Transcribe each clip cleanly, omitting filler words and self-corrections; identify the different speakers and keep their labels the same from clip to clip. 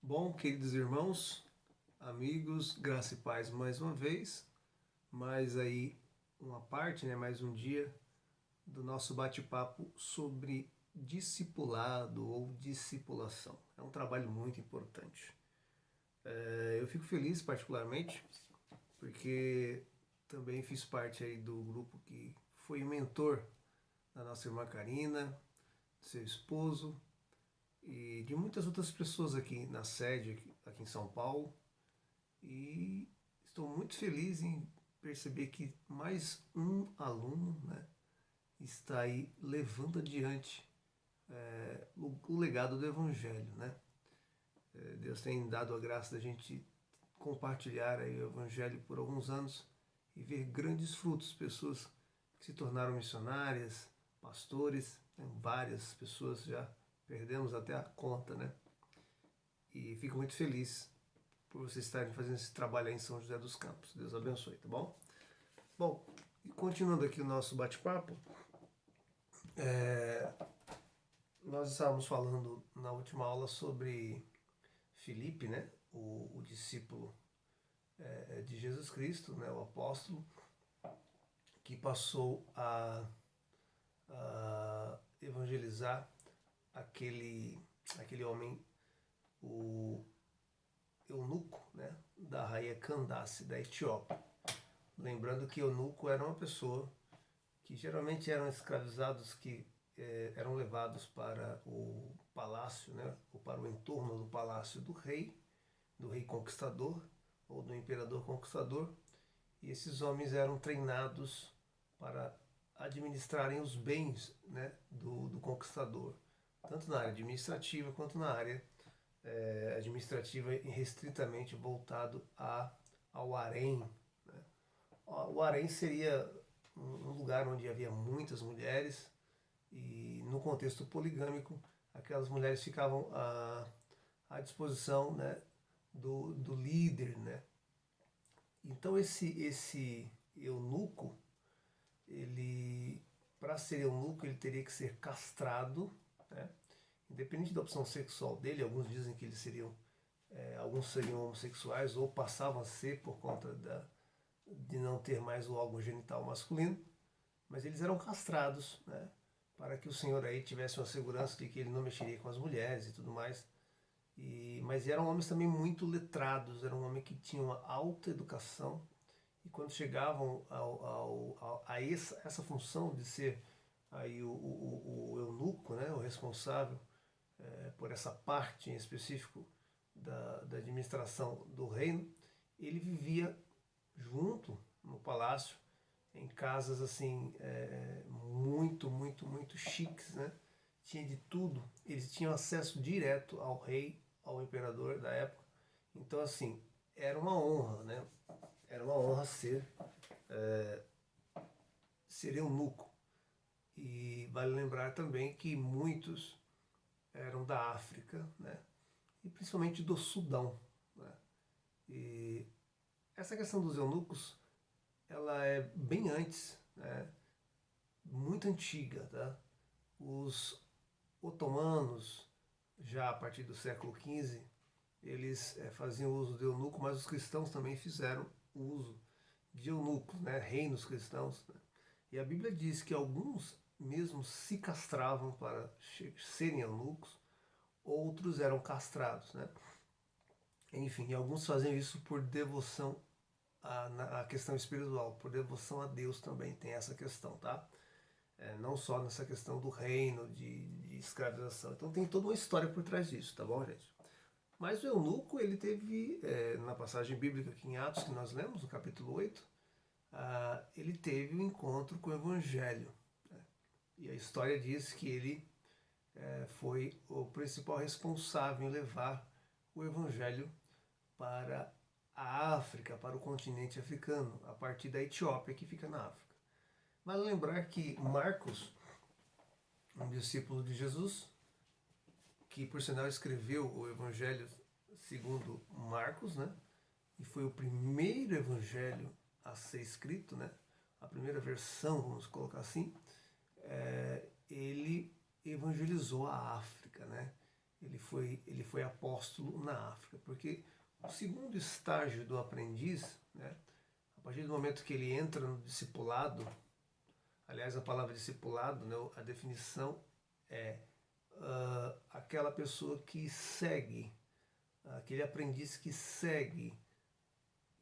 Speaker 1: Bom, queridos irmãos, amigos, graça e paz mais uma vez, mais aí uma parte, né, mais um dia do nosso bate-papo sobre discipulado ou discipulação. É um trabalho muito importante. Eu fico feliz particularmente porque também fiz parte aí do grupo que foi mentor da nossa irmã Karina, seu esposo e de muitas outras pessoas aqui na sede, aqui em São Paulo. E estou muito feliz em perceber que mais um aluno, né, está aí levando adiante o legado do Evangelho. Né? Deus tem dado a graça da gente compartilhar aí o Evangelho por alguns anos e ver grandes frutos, pessoas que se tornaram missionárias, pastores, né? Várias pessoas já perdemos até a conta, né? E fico muito feliz por vocês estarem fazendo esse trabalho aí em São José dos Campos. Deus abençoe, tá bom? Bom, e continuando aqui o nosso bate-papo, nós estávamos falando na última aula sobre Filipe, né? O discípulo de Jesus Cristo, né? O apóstolo, que passou a evangelizar aquele homem, o eunuco, né? Da rainha Candace, da Etiópia. Lembrando que eunuco era uma pessoa que geralmente eram escravizados que eram levados para o palácio, né, ou para o entorno do palácio do rei conquistador ou do imperador conquistador, e esses homens eram treinados para administrarem os bens, né, do conquistador, tanto na área administrativa quanto na área administrativa restritamente voltado ao harém. Né? O harém seria um lugar onde havia muitas mulheres e no contexto poligâmico aquelas mulheres ficavam à disposição, né, do líder. Né? Então esse eunuco, ele, para ser eunuco, ele teria que ser castrado, né? Independente da opção sexual dele. Alguns dizem que eles seriam, alguns seriam homossexuais ou passavam a ser por conta de não ter mais o órgão genital masculino, mas eles eram castrados, né, para que o senhor aí tivesse uma segurança de que ele não mexeria com as mulheres e tudo mais. Mas eram homens também muito letrados, eram homens que tinham uma alta educação, e quando chegavam a essa função de ser aí o eunuco, né, o responsável por essa parte em específico da administração do reino, ele vivia junto no palácio, em casas assim muito, muito, muito chiques, né? Tinha de tudo. Eles tinham acesso direto ao rei, ao imperador da época. Então assim, era uma honra, né? Era uma honra ser eunuco. E vale lembrar também que muitos eram da África, né? E principalmente do Sudão. Né? E essa questão dos eunucos, ela é bem antes, né? Muito antiga. Tá? Os otomanos, já a partir do século XV, eles faziam uso de eunuco, mas os cristãos também fizeram uso de eunucos, né? Reinos cristãos. Né? E a Bíblia diz que alguns mesmo se castravam para serem eunucos, outros eram castrados. Né? Enfim, alguns faziam isso por devoção à questão espiritual, por devoção a Deus também tem essa questão, tá? Não só nessa questão do reino, de escravização. Então tem toda uma história por trás disso, tá bom, gente? Mas o eunuco, ele teve, na passagem bíblica aqui em Atos, que nós lemos, no capítulo 8, ele teve um encontro com o Evangelho. Né? E a história diz que ele foi o principal responsável em levar o Evangelho para a África, para o continente africano, a partir da Etiópia, que fica na África. Vale lembrar que Marcos, um discípulo de Jesus, que por sinal escreveu o Evangelho segundo Marcos, né? E foi o primeiro evangelho a ser escrito, né? A primeira versão, vamos colocar assim, ele evangelizou a África, né? ele foi apóstolo na África, porque o segundo estágio do aprendiz, né, a partir do momento que ele entra no discipulado, aliás, a palavra discipulado, né, a definição é aquela pessoa que segue, aquele aprendiz que segue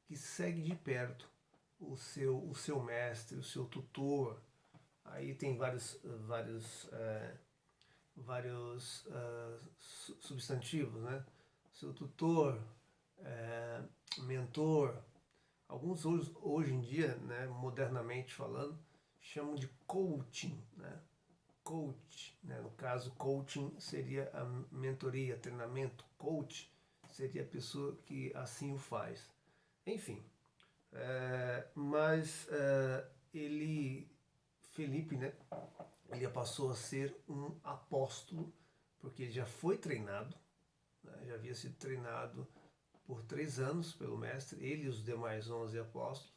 Speaker 1: de perto o seu mestre, o seu tutor. Aí tem vários substantivos, né? Seu tutor, mentor. Alguns hoje em dia, né, modernamente falando, chamam de coaching, né? Coach, né? No caso, coaching seria a mentoria, treinamento. Coach seria a pessoa que assim o faz. Enfim, mas Felipe, né? Ele passou a ser um apóstolo, porque ele já foi treinado, né, já havia sido treinado por 3 anos pelo mestre, ele e os demais 11 apóstolos.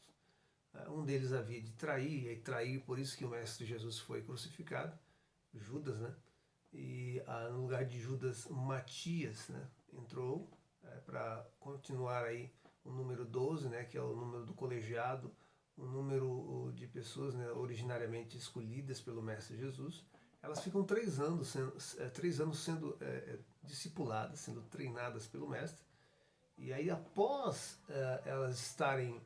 Speaker 1: Um deles havia de trair, e traiu, por isso que o mestre Jesus foi crucificado, Judas, né? E no lugar de Judas, Matias, né, entrou para continuar aí o número 12, né, que é o número do colegiado, o número de pessoas, né, originariamente escolhidas pelo Mestre Jesus. Elas ficam 3 anos sendo discipuladas, sendo treinadas pelo Mestre. E aí, após elas estarem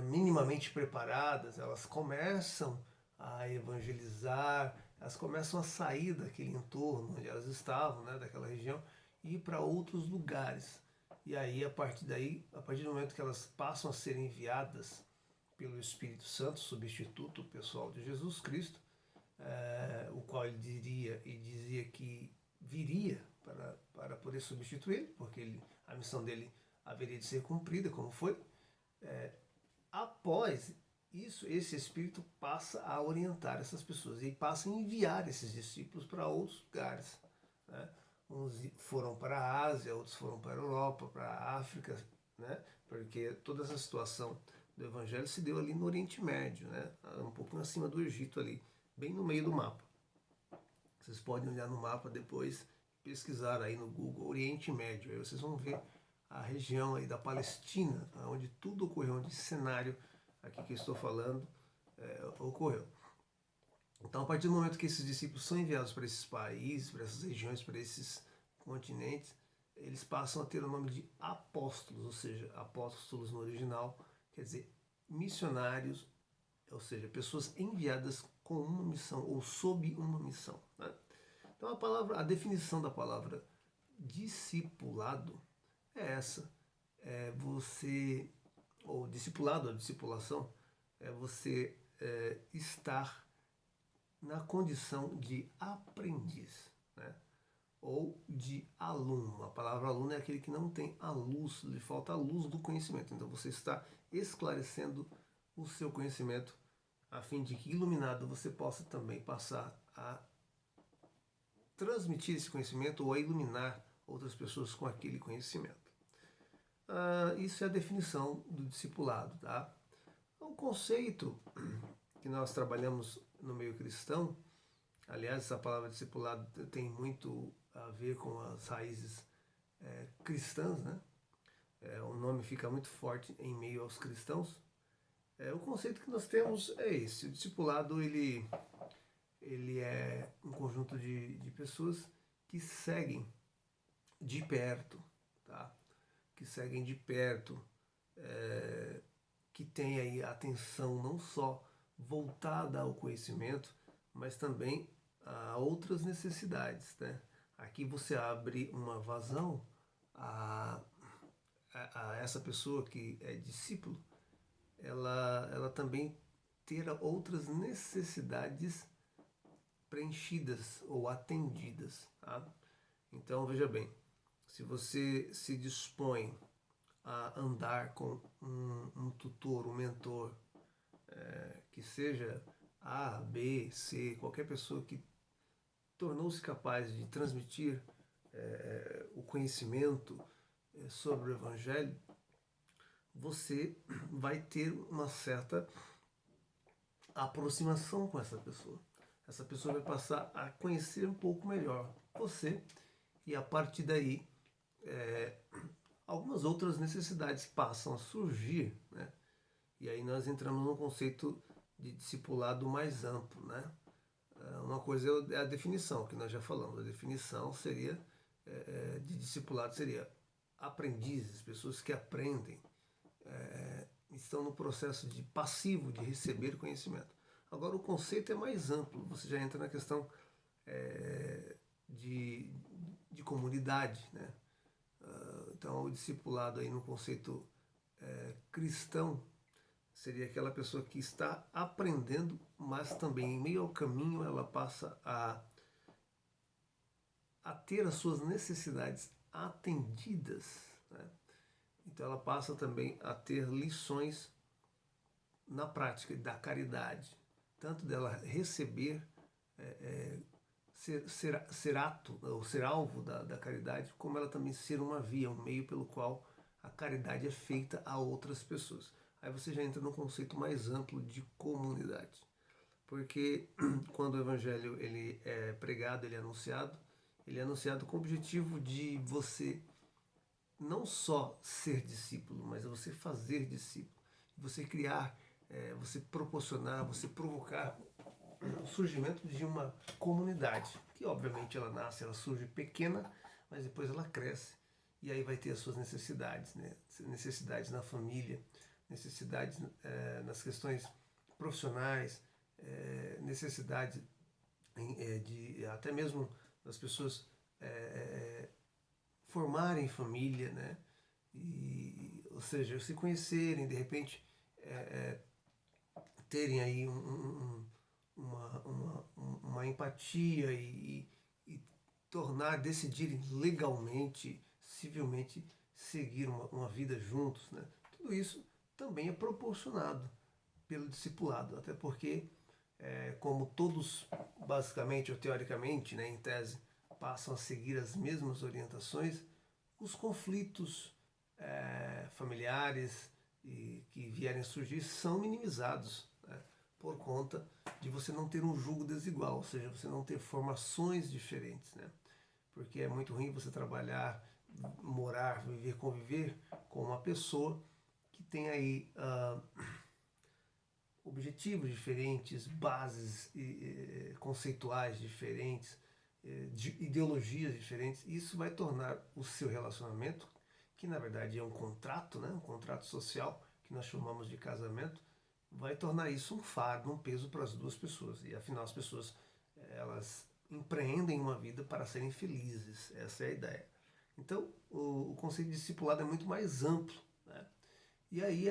Speaker 1: minimamente preparadas, elas começam a evangelizar, elas começam a sair daquele entorno onde elas estavam, né, daquela região, e ir para outros lugares. E aí, a partir do momento que elas passam a ser enviadas pelo Espírito Santo, substituto pessoal de Jesus Cristo, o qual ele dizia que viria para poder substituir, porque a missão dele haveria de ser cumprida, como foi. Após isso, esse Espírito passa a orientar essas pessoas e passa a enviar esses discípulos para outros lugares, né? Uns foram para a Ásia, outros foram para a Europa, para a África, né? Porque toda essa situação do Evangelho se deu ali no Oriente Médio, né? Um pouco acima do Egito ali, bem no meio do mapa. Vocês podem olhar no mapa depois, pesquisar aí no Google Oriente Médio, aí vocês vão ver a região aí da Palestina, onde tudo ocorreu, onde esse cenário aqui que eu estou falando ocorreu. Então, a partir do momento que esses discípulos são enviados para esses países, para essas regiões, para esses continentes, eles passam a ter o nome de apóstolos, ou seja, apóstolos no original, quer dizer, missionários, ou seja, pessoas enviadas com uma missão ou sob uma missão, né? Então, a definição da palavra discipulado é essa. Ou discipulado, a discipulação, é você estar na condição de aprendiz, né? Ou de aluno. A palavra aluno é aquele que não tem a luz, lhe falta a luz do conhecimento. Então você está esclarecendo o seu conhecimento a fim de que, iluminado, você possa também passar a transmitir esse conhecimento ou a iluminar outras pessoas com aquele conhecimento. Isso é a definição do discipulado, tá? O conceito que nós trabalhamos no meio cristão, aliás, essa palavra discipulado tem muito a ver com as raízes cristãs, né? O nome fica muito forte em meio aos cristãos. O conceito que nós temos é esse: o discipulado ele é um conjunto de pessoas que seguem de perto, tá? Que seguem de perto, que têm aí a atenção não só voltada ao conhecimento, mas também a outras necessidades, né? Aqui você abre uma vazão a essa pessoa que é discípulo, ela também ter outras necessidades preenchidas ou atendidas, tá? Então veja bem, se você se dispõe a andar com um tutor, um mentor, que seja A, B, C, qualquer pessoa que tornou-se capaz de transmitir o conhecimento sobre o Evangelho, você vai ter uma certa aproximação com essa pessoa. Essa pessoa vai passar a conhecer um pouco melhor você e a partir daí algumas outras necessidades passam a surgir, né? E aí nós entramos num conceito de discipulado mais amplo, né? Uma coisa é a definição, que nós já falamos. A definição seria de discipulado seria aprendizes, pessoas que aprendem, estão no processo de passivo de receber conhecimento. Agora o conceito é mais amplo, você já entra na questão de comunidade, né? Então o discipulado aí no conceito cristão seria aquela pessoa que está aprendendo, mas também em meio ao caminho ela passa a ter as suas necessidades atendidas, né? Então ela passa também a ter lições na prática da caridade, tanto dela receber, ser ato, ou ser alvo da caridade, como ela também ser uma via, um meio pelo qual a caridade é feita a outras pessoas. Aí você já entra num conceito mais amplo de comunidade. Porque quando o evangelho ele é pregado, ele é anunciado com o objetivo de você não só ser discípulo, mas você fazer discípulo. Você criar, você proporcionar, você provocar o surgimento de uma comunidade, que obviamente ela nasce, ela surge pequena, mas depois ela cresce e aí vai ter as suas necessidades, né? Necessidades na família, necessidades nas questões profissionais, necessidade de até mesmo das pessoas formarem família, né? Ou seja, se conhecerem, de repente terem aí uma empatia e decidirem legalmente, civilmente, seguir uma vida juntos, né? Tudo isso também é proporcionado pelo discipulado, até porque, como todos, basicamente ou teoricamente, né, em tese, passam a seguir as mesmas orientações, os conflitos familiares que vierem a surgir são minimizados, né, por conta de você não ter um julgo desigual, ou seja, você não ter formações diferentes, né? Porque é muito ruim você trabalhar, morar, viver, conviver com uma pessoa que tem aí objetivos diferentes, bases conceituais diferentes, de ideologias diferentes. Isso vai tornar o seu relacionamento, que na verdade é um contrato, né? Um contrato social que nós chamamos de casamento, vai tornar isso um fardo, um peso para as duas pessoas. E afinal as pessoas elas empreendem uma vida para serem felizes. Essa é a ideia. Então o conceito de discipulado é muito mais amplo, né? E aí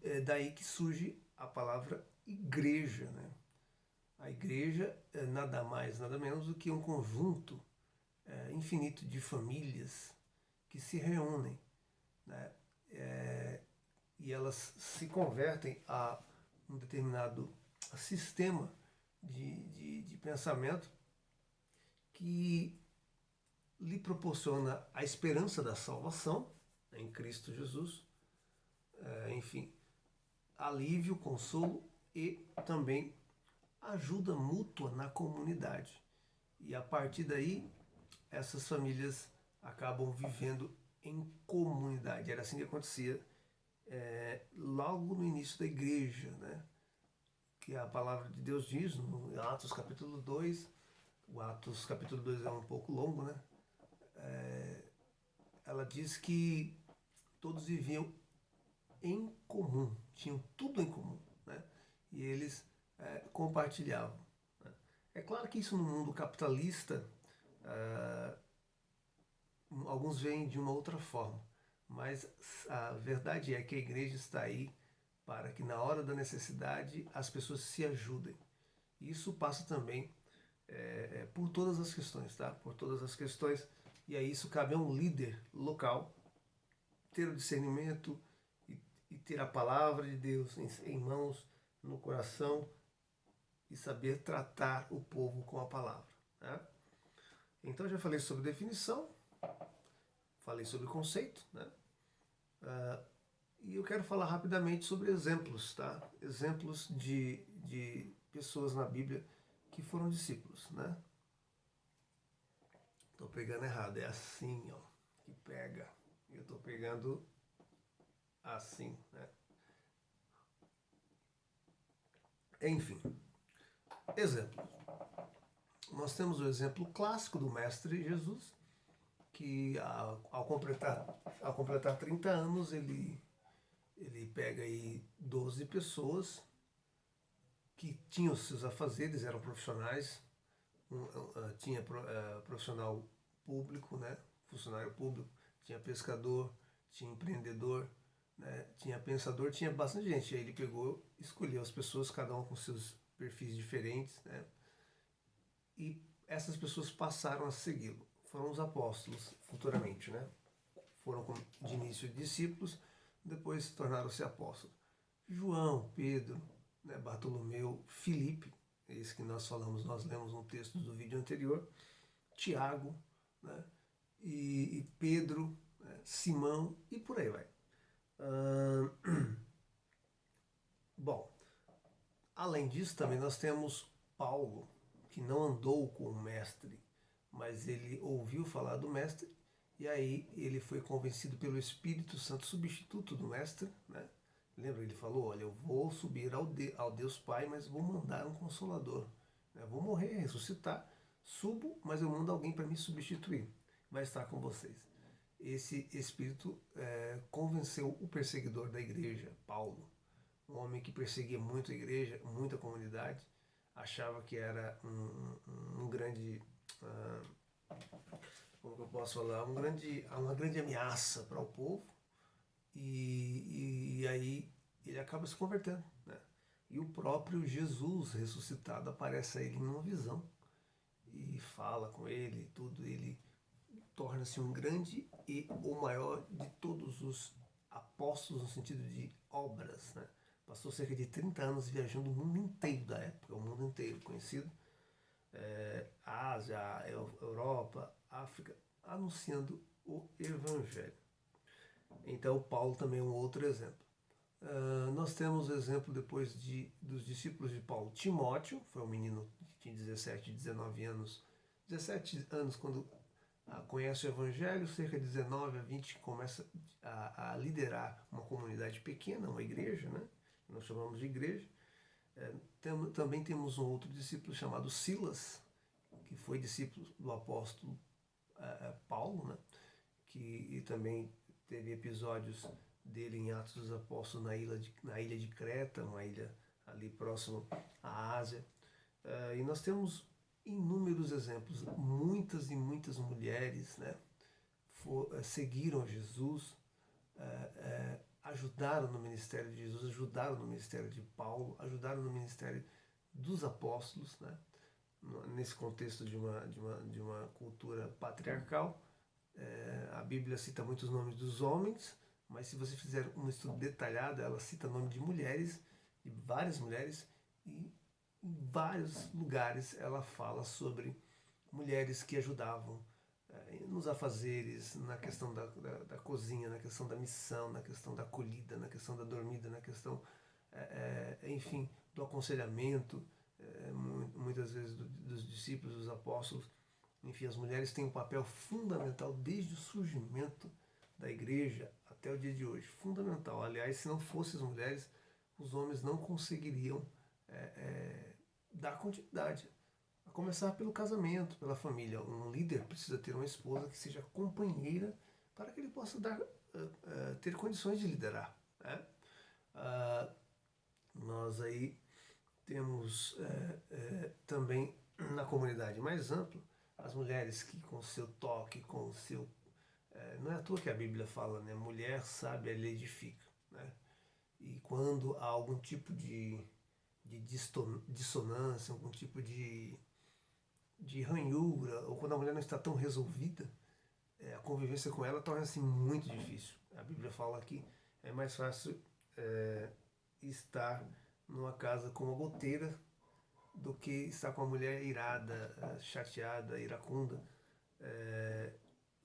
Speaker 1: é daí que surge a palavra igreja, né? A igreja é nada mais, nada menos do que um conjunto infinito de famílias que se reúnem, né? E elas se convertem a um determinado sistema de pensamento que lhe proporciona a esperança da salvação em Cristo Jesus, enfim, alívio, consolo e também ajuda mútua na comunidade. E a partir daí, essas famílias acabam vivendo em comunidade. Era assim que acontecia logo no início da igreja, né? Que a palavra de Deus diz no Atos capítulo 2, o Atos capítulo 2 é um pouco longo, né? Ela diz que todos viviam em comum, tinham tudo em comum, né? E eles compartilhavam, né? É claro que isso no mundo capitalista, alguns veem de uma outra forma, mas a verdade é que a igreja está aí para que na hora da necessidade as pessoas se ajudem. Isso passa também por todas as questões, tá? Por todas as questões, e aí isso cabe a um líder local ter o discernimento e ter a palavra de Deus em mãos, no coração, e saber tratar o povo com a palavra, né? Então já falei sobre definição, falei sobre conceito, né? E eu quero falar rapidamente sobre exemplos, tá? Exemplos de pessoas na Bíblia que foram discípulos, né? Tô pegando errado, é assim, ó, que pega. Eu tô pegando assim, né? Enfim, exemplo. Nós temos o exemplo clássico do Mestre Jesus, que ao completar 30 anos, ele pega aí 12 pessoas que tinham seus afazeres, eram profissionais, tinha profissional público, né, funcionário público, tinha pescador, tinha empreendedor, né, tinha pensador, tinha bastante gente. Aí ele pegou, escolheu as pessoas, cada um com seus perfis diferentes, né, e essas pessoas passaram a segui-lo. Foram os apóstolos, futuramente, né? Foram de início discípulos, depois tornaram-se apóstolos. João, Pedro, né, Bartolomeu, Filipe, esse que nós falamos, nós lemos no texto do vídeo anterior, Tiago, né, e Pedro, né, Simão e por aí vai. Bom, além disso também nós temos Paulo, que não andou com o mestre, mas ele ouviu falar do mestre e aí ele foi convencido pelo Espírito Santo, substituto do mestre, né? Lembra, ele falou, olha, eu vou subir ao Deus Pai, mas vou mandar um Consolador. Né? Vou morrer, ressuscitar, subo, mas eu mando alguém para me substituir. Vai estar com vocês. Esse Espírito convenceu o perseguidor da igreja, Paulo, um homem que perseguia muito a igreja, muita comunidade, achava que era um grande... como que eu posso falar? Uma grande ameaça para o povo, e aí ele acaba se convertendo, né? E o próprio Jesus ressuscitado aparece a ele em uma visão e fala com ele e tudo. Ele torna-se um grande e o maior de todos os apóstolos no sentido de obras, né? Passou cerca de 30 anos viajando o mundo inteiro da época, o mundo inteiro conhecido, Ásia, Europa, África, anunciando o Evangelho. Então, Paulo também é um outro exemplo. Nós temos o exemplo depois dos discípulos de Paulo. Timóteo, foi um menino que tinha 17, 19 anos. 17 anos quando conhece o Evangelho, cerca de 19 a 20 começa a liderar uma comunidade pequena, uma igreja, né? Nós chamamos de igreja. Também temos um outro discípulo chamado Silas, que foi discípulo do apóstolo Paulo, né? E também teve episódios dele em Atos dos Apóstolos na ilha de Creta, uma ilha ali próximo à Ásia. E nós temos inúmeros exemplos, muitas e muitas mulheres, né, seguiram Jesus, ajudaram no ministério de Jesus, ajudaram no ministério de Paulo, ajudaram no ministério dos apóstolos, né, nesse contexto de uma cultura patriarcal. A Bíblia cita muitos nomes dos homens, mas se você fizer um estudo detalhado, ela cita nome de mulheres, de várias mulheres, e em vários lugares ela fala sobre mulheres que ajudavam nos afazeres, na questão da cozinha, na questão da missão, na questão da acolhida, na questão da dormida, na questão, enfim, do aconselhamento, muitas vezes dos discípulos, dos apóstolos. Enfim, as mulheres têm um papel fundamental desde o surgimento da igreja até o dia de hoje. Fundamental. Aliás, se não fossem as mulheres, os homens não conseguiriam dar continuidade. A começar pelo casamento, pela família. Um líder precisa ter uma esposa que seja companheira para que ele possa ter condições de liderar. Né? Nós aí temos também na comunidade mais ampla as mulheres que com o seu toque, com o seu... não é à toa que a Bíblia fala, né? Mulher sábia, ela edifica. Né? E quando há algum tipo de dissonância, algum tipo de ranhura, ou quando a mulher não está tão resolvida, a convivência com ela torna-se muito difícil. A Bíblia fala que é mais fácil estar numa casa com uma goteira do que estar com uma mulher irada, chateada, iracunda.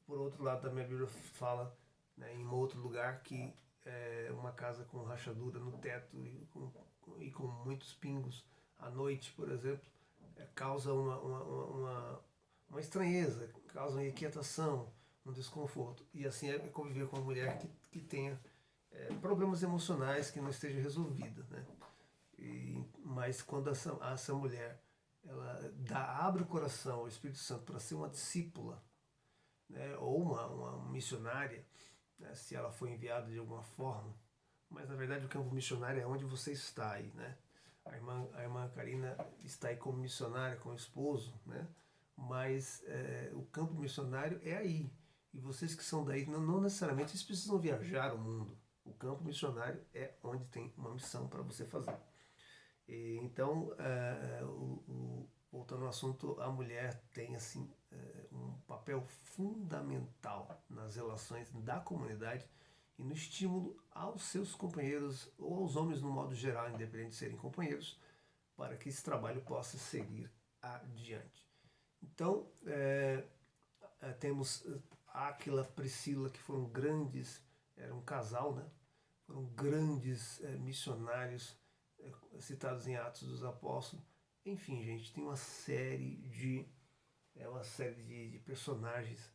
Speaker 1: Por outro lado, também a Bíblia fala, né, em um outro lugar que uma casa com rachadura no teto e com muitos pingos à noite, por exemplo, causa uma estranheza, causa uma inquietação, um desconforto. E assim é conviver com uma mulher que tenha problemas emocionais que não esteja resolvida, né? Mas quando essa mulher ela abre o coração ao Espírito Santo para ser uma discípula, né, ou uma missionária, né, se ela foi enviada de alguma forma, mas na verdade o campo missionário é onde você está aí, né? A irmã Karina está aí como missionária, como esposo, né? Mas o campo missionário é aí. E vocês que são daí, não necessariamente vocês precisam viajar o mundo. O campo missionário é onde tem uma missão para você fazer. Então, voltando ao assunto, a mulher tem assim um papel fundamental nas relações da comunidade e no estímulo aos seus companheiros ou aos homens no modo geral, independente de serem companheiros, para que esse trabalho possa seguir adiante. Então, temos Áquila, Priscila, que foram grandes, era um casal, né? Foram grandes missionários citados em Atos dos Apóstolos. Enfim, gente, tem uma série de personagens.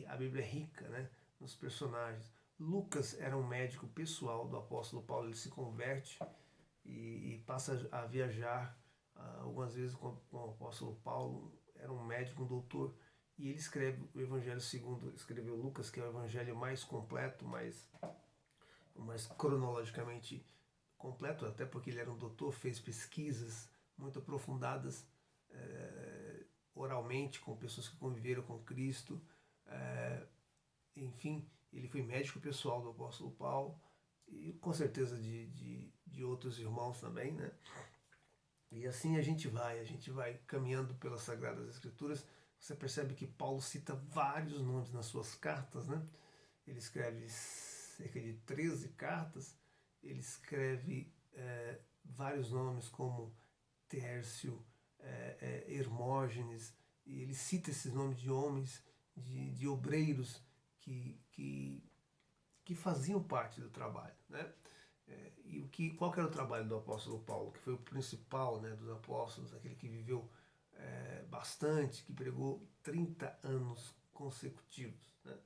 Speaker 1: A Bíblia é rica, né, nos personagens. Lucas era um médico pessoal do apóstolo Paulo. Ele se converte e passa a viajar algumas vezes com o apóstolo Paulo. Era um médico, um doutor, e ele escreve o Evangelho segundo escreveu Lucas, que é o evangelho mais completo, mais cronologicamente completo, até porque ele era um doutor, fez pesquisas muito aprofundadas oralmente com pessoas que conviveram com Cristo. Enfim, ele foi médico pessoal do apóstolo Paulo e com certeza de outros irmãos também, né? E assim a gente vai caminhando pelas Sagradas Escrituras. Você percebe que Paulo cita vários nomes nas suas cartas, né? Ele escreve cerca de 13 cartas. Ele escreve vários nomes como Tércio, Hermógenes, e ele cita esses nomes de homens, de obreiros que faziam parte do trabalho, né? Qual que era o trabalho do apóstolo Paulo, que foi o principal, né, dos apóstolos, aquele que viveu bastante, que pregou 30 anos consecutivos, né?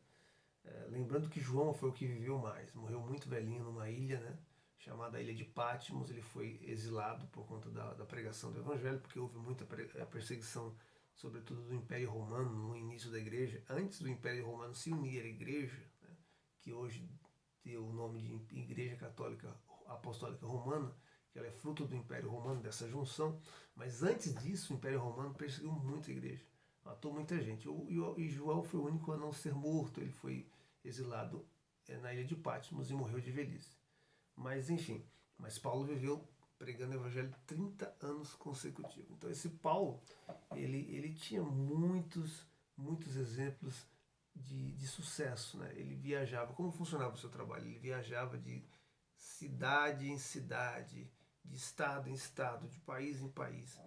Speaker 1: Lembrando que João foi o que viveu mais, morreu muito velhinho numa ilha, né, chamada Ilha de Patmos. Ele foi exilado por conta da pregação do Evangelho, porque houve muita perseguição, sobretudo do Império Romano, no início da igreja. Antes do Império Romano se unir à igreja, né, que hoje deu o nome de Igreja Católica Apostólica Romana, que ela é fruto do Império Romano, dessa junção. Mas antes disso, o Império Romano perseguiu muito a igreja, matou muita gente. E João foi o único a não ser morto. Ele foi exilado na ilha de Patmos e morreu de velhice. Mas enfim, Paulo viveu pregando o evangelho 30 anos consecutivos. Então esse Paulo, ele tinha muitos exemplos de sucesso, né? Ele viajava. Como funcionava o seu trabalho? Ele viajava de cidade em cidade, de estado em estado, de país em país.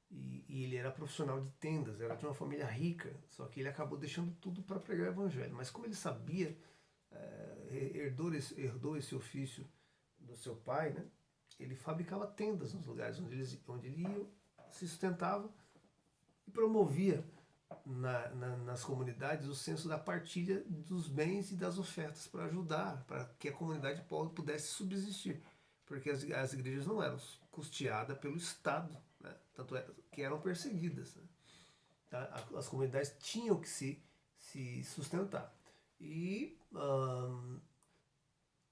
Speaker 1: E ele era profissional de tendas, era de uma família rica, só que ele acabou deixando tudo para pregar o evangelho. Mas como ele sabia, herdou esse ofício do seu pai, né? Ele fabricava tendas nos lugares onde ele ia, se sustentava e promovia nas comunidades o senso da partilha dos bens e das ofertas para ajudar, para que a comunidade pudesse subsistir. Porque as igrejas não eram custeadas pelo Estado, né? Tanto é que eram perseguidas, né? As comunidades tinham que se sustentar. E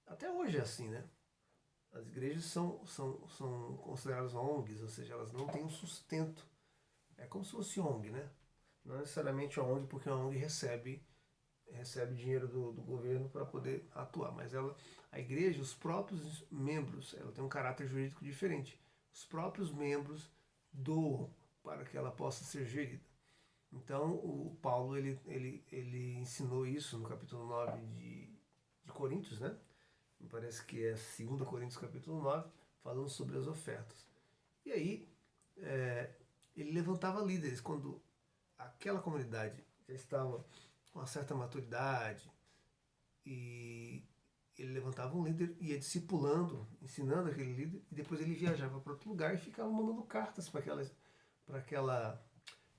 Speaker 1: até hoje é assim, né? As igrejas são consideradas ONGs, ou seja, elas não têm um sustento. É como se fosse ONG, né? Não necessariamente uma ONG, porque a ONG recebe dinheiro do governo para poder atuar, mas a igreja, os próprios membros, ela tem um caráter jurídico diferente. Os próprios membros doam para que ela possa ser gerida. Então, o Paulo ele ensinou isso no capítulo 9 de Coríntios, né? Me parece que é 2 Coríntios capítulo 9, falando sobre as ofertas. E aí, ele levantava líderes quando aquela comunidade já estava com uma certa maturidade, e ele levantava um líder, ia discipulando, ensinando aquele líder, e depois ele viajava para outro lugar e ficava mandando cartas para aquela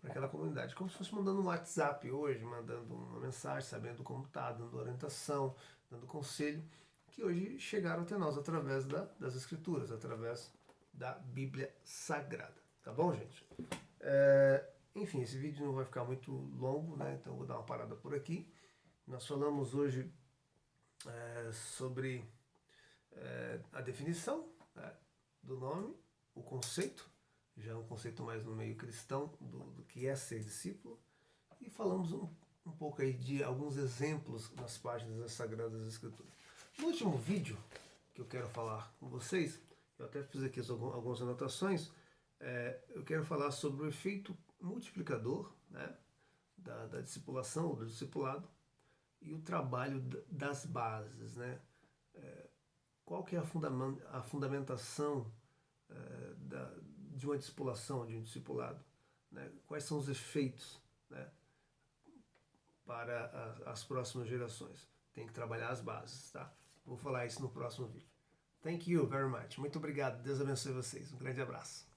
Speaker 1: para aquela comunidade, como se fosse mandando um WhatsApp hoje, mandando uma mensagem, sabendo como está, dando orientação, dando conselho, que hoje chegaram até nós através das Escrituras, através da Bíblia Sagrada. Tá bom, gente? Enfim, esse vídeo não vai ficar muito longo, né? Então eu vou dar uma parada por aqui. Nós falamos hoje sobre a definição, né, do nome, o conceito, já é um conceito mais no meio cristão do que é ser discípulo, e falamos um pouco aí de alguns exemplos nas páginas das Sagradas Escrituras. No último vídeo que eu quero falar com vocês, eu até fiz aqui algumas anotações, eu quero falar sobre o efeito multiplicador, né, da discipulação, do discipulado, e o trabalho das bases, né? Qual que é a fundamentação de uma discipulação, de um discipulado? Né? Quais são os efeitos, né, para as próximas gerações? Tem que trabalhar as bases, tá? Vou falar isso no próximo vídeo. Thank you very much. Muito obrigado. Deus abençoe vocês. Um grande abraço.